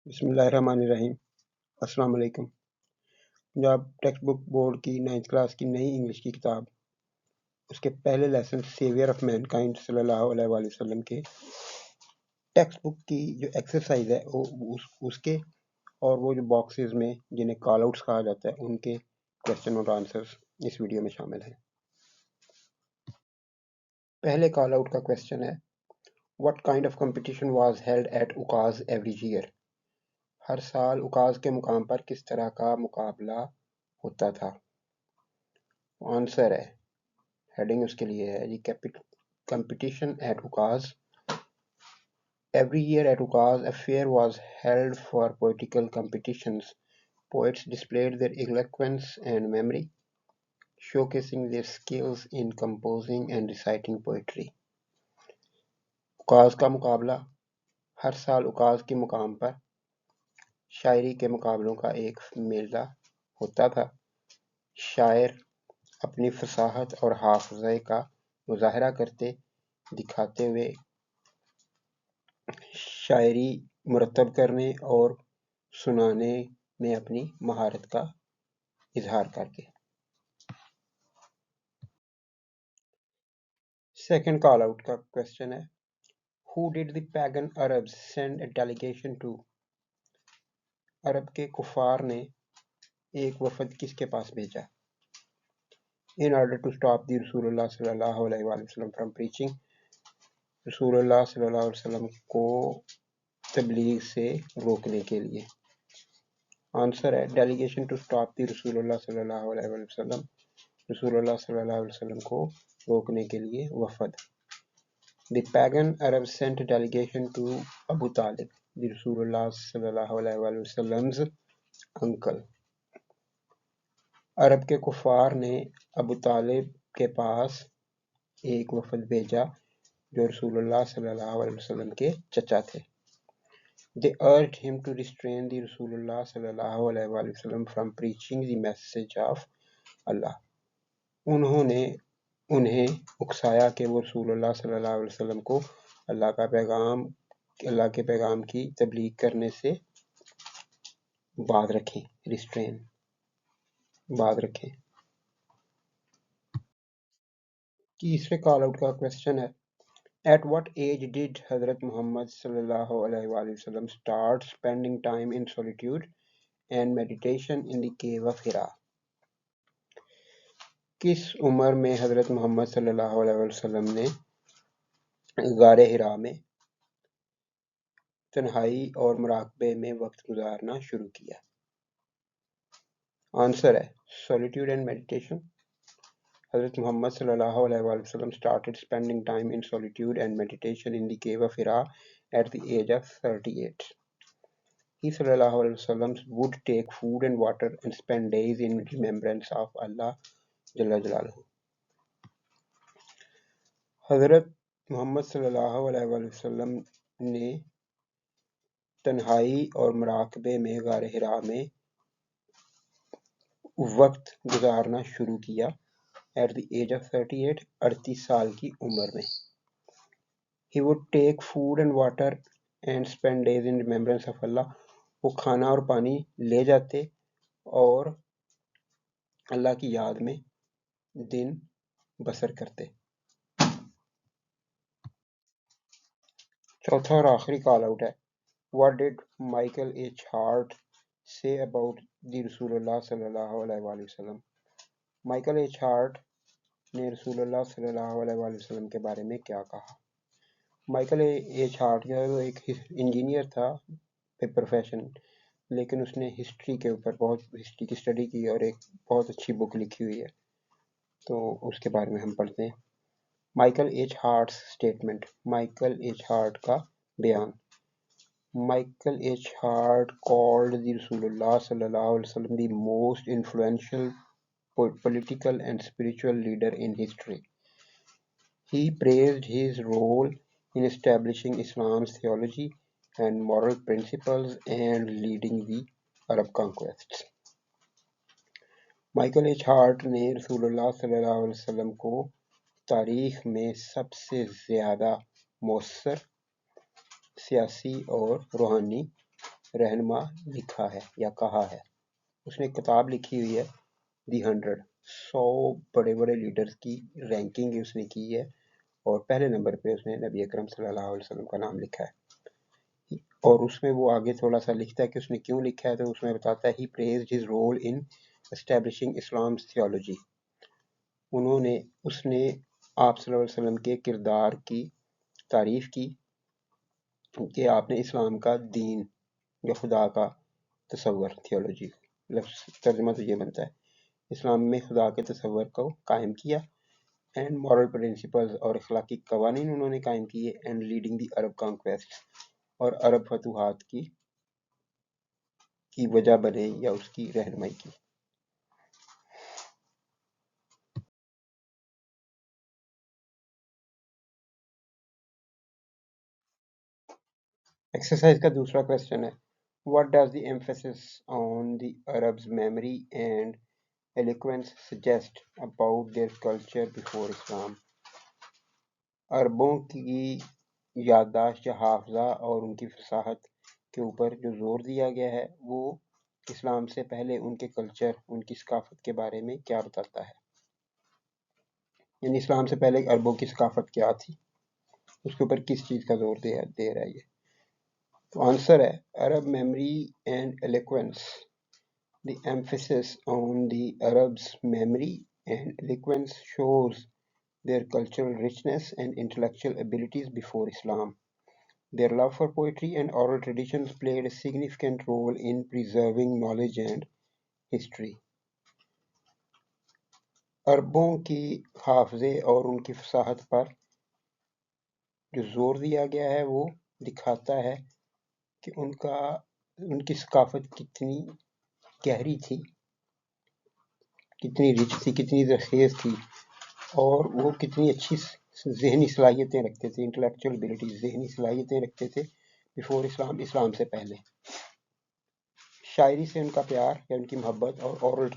بسم اللہ الرحمن الرحیم۔ السلام علیکم۔ پنجاب ٹیکسٹ بک بورڈ کی 9th کلاس کی نئی انگلش کی کتاب اس کے پہلے lesson saviour of mankind صلی اللہ علیہ وآلہ وسلم کے ٹیکسٹ بک کی جو ایکسرسائز ہے اس کے اور وہ جو باکسز میں جنہیں کال آؤٹس کہا جاتا ہے ان کے کویسچن اور آنسرز اس ویڈیو میں شامل ہیں۔ پہلے کال آؤٹ کا کویسچن ہے What kind of competition was held at UCAS every year؟ ہر سال اوکاز کے مقام پر کس طرح کا مقابلہ ہوتا تھا؟ آنسر ہے، ہیڈنگ اس کے لیے ہے جی competition at UCAS. Every year at UCAS, a fair was held for poetical competitions. Poets displayed their eloquence and memory, showcasing their skills in composing and reciting poetry. UCAS کا مقابلہ ہر سال UCAS کے مقام پر شاعری کے مقابلوں کا ایک میلہ ہوتا تھا۔ شاعر اپنی فصاحت اور حافظے کا مظاہرہ کرتے دکھاتے ہوئے شاعری مرتب کرنے اور سنانے میں اپنی مہارت کا اظہار کر کے۔ سیکنڈ کال آؤٹ کا کویسچن ہے Who did the pagan Arabs send a delegation to؟ عرب کے کفار نے ایک وفد کس کے پاس بھیجا؟ In order to stop the رسول اللہ صلی اللہ علیہ وآلہ وسلم from preaching، رسول اللہ صلی اللہ علیہ وسلم کو تبلیغ سے روکنے کے لیے۔ آنسر ہے ڈیلیگیشن ٹو اسٹاپ دی رسول اللہ صلی اللہ علیہ وآلہ وسلم، رسول اللہ صلی اللہ علیہ وسلم کو روکنے کے لیے وفد۔ The pagan Arab sent delegation to Abu Talib, the رسول اللہ صلی اللہ علیہ وآلہ وسلم's انکل۔ عرب کے کفار نے ابو طالب کے پاس ایک وفد بھیجا جو رسول اللہ صلی اللہ علیہ وسلم کے چچا تھے۔ They urged him to restrain the رسول اللہ صلی اللہ علیہ وآلہ وسلم from preaching the message of Allah۔ انہوں نے انہیں اکسایا کہ وہ رسول اللہ صلی اللہ علیہ وسلم کو اللہ کے پیغام کی تبلیغ کرنے سے باز رکھیں، ریسٹرین، باز رکھیں۔ تیسرے کال آؤٹ کا کویسچن ہے At what age did حضرت محمد صلی اللہ علیہ وآلہ وسلم start spending time in solitude and meditation in the cave of Hira؟ کس عمر میں حضرت محمد صلی اللہ علیہ وسلم نے غار ہرا میں تنہائی اور مراقبے میں وقت گزارنا شروع کیا؟ آنسر ہے solitude and meditation۔ حضرت محمد صلی اللہ علیہ وآلہ وسلم started spending time in solitude and meditation in the cave of Hira at the age of 38۔ He صلی اللہ علیہ وسلم would take food and water and spend days in remembrance of Allah جل جلالہ۔ حضرت محمد صلی اللہ علیہ وآلہ وسلم نے تنہائی اور مراقبے میں غار ہرا میں وقت گزارنا شروع کیا at the age of 38، 38 سال کی عمر میں۔ He would take food and water and spend days in remembrance of Allah۔ وہ کھانا اور پانی لے جاتے اور اللہ کی یاد میں دن بسر کرتے۔ چوتھا اور آخری کال آؤٹ ہے What did Michael H. Hart say about the رسول اللہ صلی اللہ علیہ وآلہ وسلم؟ مائیکل ایچ ہارٹ نے رسول اللہ صلی اللہ علیہ وآلہ وسلم کے بارے میں کیا کہا؟ مائیکل ایچ ہارٹ جو ہے وہ ایک انجینئر تھا پروفیشن، لیکن اس نے ہسٹری کے اوپر بہت ہسٹری کی اسٹڈی کی اور ایک بہت اچھی بک لکھی ہوئی ہے، تو اس کے بارے میں ہم پڑھتے ہیں۔ Michael H Hart statement, Michael H Hart کا بیان۔ Michael H. Hart called the Rasulullah sallallahu alaihi wasallam the most influential political and spiritual leader in history. He praised his role in establishing Islam's theology and moral principles and leading the Arab conquests. Michael H. Hart نے رسول اللہ صلی اللہ علیہ وسلم کو تاریخ میں سب سے زیادہ مؤثر سیاسی اور روحانی رہنما لکھا ہے یا کہا ہے. اس نے کتاب لکھی ہوئی ہے دی 100. 100 بڑے بڑے لیڈرز کی رینکنگ اس نے کی ہے اور پہلے نمبر پہ اس نے نبی اکرم صلی اللہ علیہ وسلم کا نام لکھا ہے. اور اس میں وہ آگے تھوڑا سا لکھتا ہے کہ اس نے کیوں لکھا ہے. تو اس میں بتاتا ہے ہی praised his role in establishing Islam's theology. اس نے آپ صلی اللہ علیہ وسلم کے کردار کی تعریف کی کہ آپ نے اسلام کا دین یا خدا کا تصور تھیولوجی لفظ ترجمہ تو یہ بنتا ہے اسلام میں خدا کے تصور کو قائم کیا اینڈ مورل پرنسپلز اور اخلاقی قوانین انہوں نے قائم کیے and leading the Arab conquest اور عرب فتوحات کی وجہ بنے یا اس کی رہنمائی کی. ایکسرسائز کا دوسرا کویسچن ہے What does the emphasis on the Arabs' memory and eloquence suggest about their culture before Islam? عربوں کی یادداشت یا حافظہ اور ان کی فصاحت کے اوپر جو زور دیا گیا ہے وہ اسلام سے پہلے ان کے کلچر ان کی ثقافت کے بارے میں کیا بتاتا ہے. یعنی اسلام سے پہلے عربوں کی ثقافت کیا تھی اس کے اوپر کس چیز کا زور دے رہا ہے یہ. تو آنسر ہے Arab memory and eloquence. The emphasis on the Arabs' memory and eloquence shows their cultural richness and intellectual abilities before Islam. Their love for poetry and oral traditions played a significant role in preserving knowledge and history. عربوں کی حافظے اور ان کی فصاحت پر جو زور دیا گیا ہے وہ دکھاتا ہے کہ ان کی ثقافت کتنی گہری تھی، کتنی رچ تھی، کتنی زرخیز تھی اور وہ کتنی اچھی ذہنی صلاحیتیں رکھتے تھے. انٹلیکچوئل ایبلٹی ذہنی صلاحیتیں رکھتے تھے بیفور اسلام سے پہلے. شاعری سے ان کا پیار یا ان کی محبت اور اورل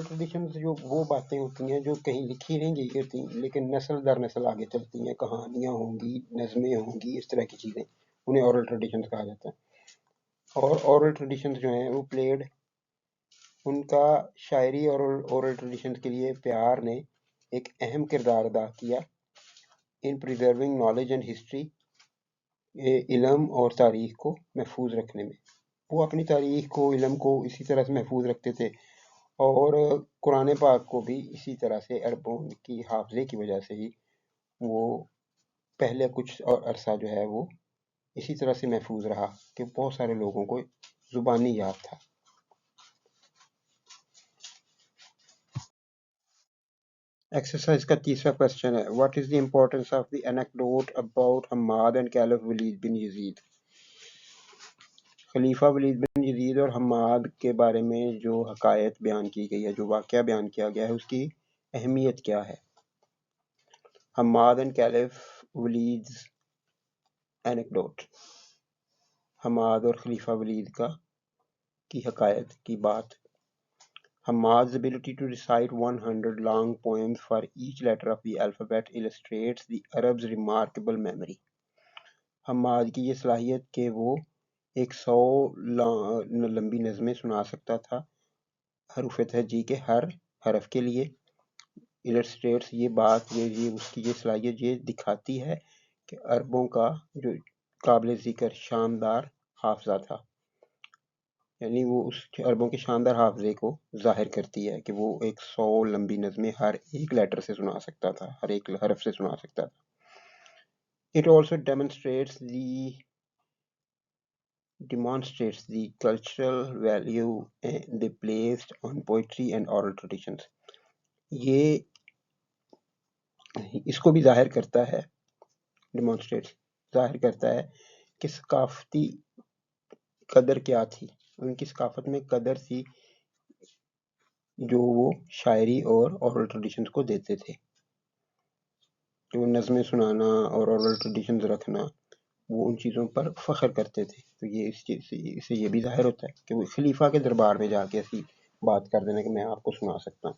ٹریڈیشنز جو وہ باتیں ہوتی ہیں جو کہیں لکھی نہیں گئی ہوتی لیکن نسل در نسل آگے چلتی ہیں، کہانیاں ہوں گی، نظمیں ہوں گی، اس طرح کی چیزیں انہیں اورل ٹریڈیشنز کہا جاتا ہے. اور اورل ٹریڈیشنز جو ہیں وہ پلیڈ ان کا شاعری اور اورل ٹریڈیشنز کے لیے پیار نے ایک اہم کردار ادا کیا ان پریزرونگ نالج اینڈ ہسٹری، علم اور تاریخ کو محفوظ رکھنے میں. وہ اپنی تاریخ کو، علم کو اسی طرح سے محفوظ رکھتے تھے اور قرآن پاک کو بھی اسی طرح سے عربوں کی حافظے کی وجہ سے ہی وہ پہلے کچھ اور عرصہ جو ہے وہ اسی طرح سے محفوظ رہا کہ بہت سارے لوگوں کو زبانی یاد تھا. ایکسرسائز کا تیسرا کویسچن ہے What is the importance of the anecdote about Hammad and Caliph Walid bin Yazid? خلیفہ ولید بن یزید اور حماد کے بارے میں جو حکایت بیان کی گئی ہے، جو واقعہ بیان کیا گیا ہے، اس کی اہمیت کیا ہے؟ حماد اینڈ کیلف ولید's اینیکڈوٹ، حماد اور خلیفہ ولید کی حکایت کی بات. Hammad's ability to recite 100 long poems for each letter of the alphabet illustrates the Arabs' remarkable memory. Hammad کی یہ صلاحیت کہ وہ 100 لمبی نظمیں سنا سکتا تھا حروف تہجی کے ہر حرف کے لیے. السٹریٹس یہ بات یہ اس کی یہ صلاحیت یہ دکھاتی ہے کہ عربوں کا جو قابل ذکر شاندار حافظہ تھا، یعنی وہ اس عربوں کے شاندار حافظے کو ظاہر کرتی ہے کہ وہ 100 لمبی نظمیں ہر ایک لیٹر سے سنا سکتا تھا، ہر ایک حرف سے سنا سکتا تھا. It also demonstrates the cultural value they placed on poetry and oral traditions. یہ اس کو بھی ظاہر کرتا ہے، ظاہر کرتا ہے کہ ثقافتی قدر کیا تھی، ان کی ثقافت میں قدر تھی جو وہ شاعری اور اورل ٹریڈیشنز کو دیتے تھے. جو نظمیں سنانا اور اورل ٹریڈیشنز رکھنا، وہ ان چیزوں پر فخر کرتے تھے. تو یہ اس چیز سے یہ بھی ظاہر ہوتا ہے کہ وہ خلیفہ کے دربار میں جا کے ایسی بات کر دینا کہ میں آپ کو سنا سکتا ہوں.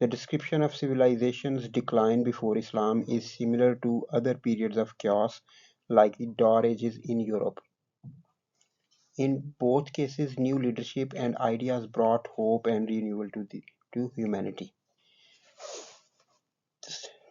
The description of civilization's decline before Islam is similar to other periods of chaos, like the Dark Ages in Europe. In both cases, new leadership and ideas brought hope and renewal to humanity.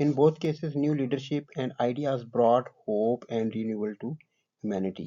In both cases, new leadership and ideas brought hope and renewal to humanity.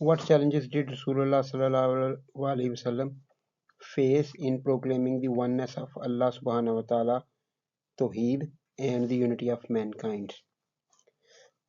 What challenges did Rasulullah sallallahu alaihi wasallam face in proclaiming the oneness of Allah subhanahu wa ta'ala, Tawheed, and the unity of mankind?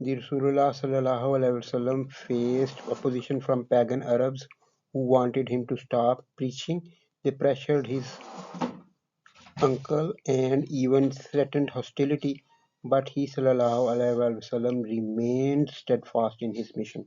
Rasulullah sallallahu alaihi wasallam faced opposition from pagan Arabs who wanted him to stop preaching. They pressured his uncle and even threatened hostility, but he sallallahu alaihi wasallam remained steadfast in his mission.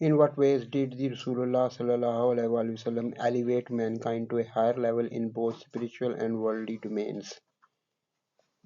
In what ways did the Rasulullah sallallahu alaihi wasallam elevate mankind to a higher level in both spiritual and worldly domains?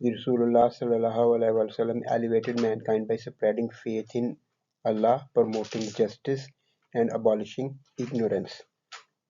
Rasulullah sallallahu alaihi wasallam elevated mankind by spreading faith in Allah, promoting justice and abolishing ignorance.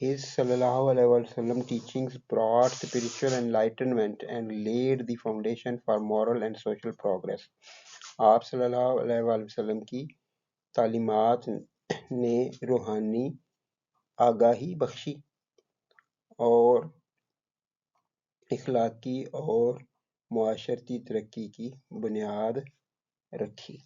His sallallahu alaihi wasallam teachings brought spiritual enlightenment and laid the foundation for moral and social progress. آپ صلی اللہ علیہ وآلہ وسلم کی تعلیمات نے روحانی آگاہی بخشی اور اخلاقی اور معاشرتی ترقی کی بنیاد رکھی۔